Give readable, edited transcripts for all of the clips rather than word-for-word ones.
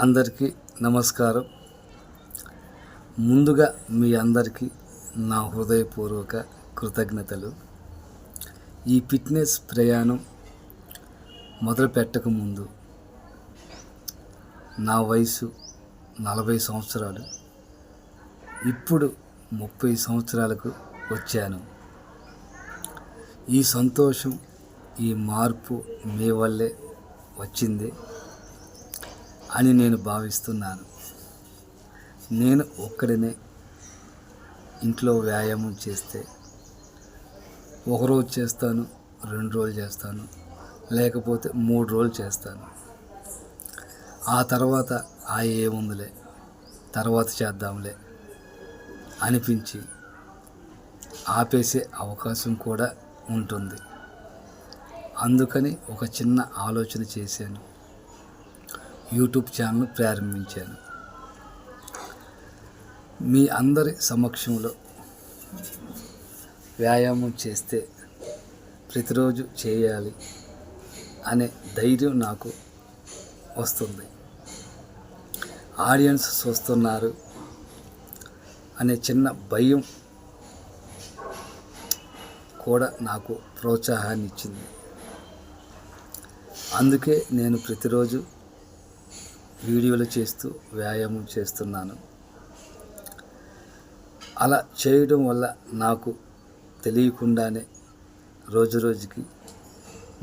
అందరికీ నమస్కారం. ముందుగా మీ అందరికీ నా హృదయపూర్వక కృతజ్ఞతలు. ఈ ఫిట్నెస్ ప్రయాణం మొదలు పెట్టకముందు నా వయసు 40 సంవత్సరాలు. ఇప్పుడు 30 సంవత్సరాలకు వచ్చాను. ఈ సంతోషం, ఈ మార్పు మీ వల్లే వచ్చింది అని నేను భావిస్తున్నాను. నేను ఒక్కడినే ఇంట్లో వ్యాయామం చేస్తే ఒకరోజు చేస్తాను, 2 రోజులు చేస్తాను, లేకపోతే 3 రోజులు చేస్తాను. ఆ తర్వాత ఏముందిలే తర్వాత చేద్దాంలే అనిపించి ఆపేసే అవకాశం కూడా ఉంటుంది. అందుకని ఒక చిన్న ఆలోచన చేశాను. యూట్యూబ్ ఛానల్ ప్రారంభించాను. మీ అందరి సమక్షంలో వ్యాయామం చేస్తే ప్రతిరోజు చేయాలి అనే ధైర్యం నాకు వస్తుంది. ఆడియన్స్ చూస్తున్నారు అనే చిన్న భయం కూడా నాకు ప్రోత్సాహాన్ని ఇచ్చింది. అందుకే నేను ప్రతిరోజు వీడియోలు చేస్తూ వ్యాయామం చేస్తున్నాను. అలా చేయడం వల్ల నాకు తెలియకుండానే రోజురోజుకి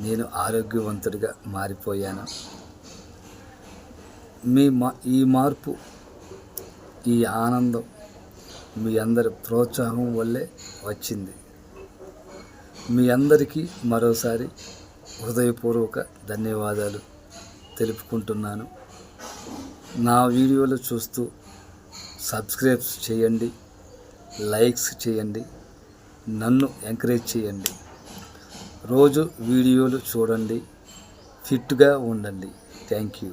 నేను ఆరోగ్యవంతుడిగా మారిపోయాను. ఈ మార్పు, ఈ ఆనందం మీ అందరి ప్రోత్సాహం వల్లే వచ్చింది. మీ అందరికీ మరోసారి హృదయపూర్వక ధన్యవాదాలు తెలుపుకుంటున్నాను. నా వీడియోలు చూస్తూ సబ్స్క్రైబ్ చేయండి, లైక్స్ చేయండి, నన్ను ఎంకరేజ్ చేయండి. రోజు వీడియోలు చూడండి, ఫిట్గా ఉండండి. Thank you.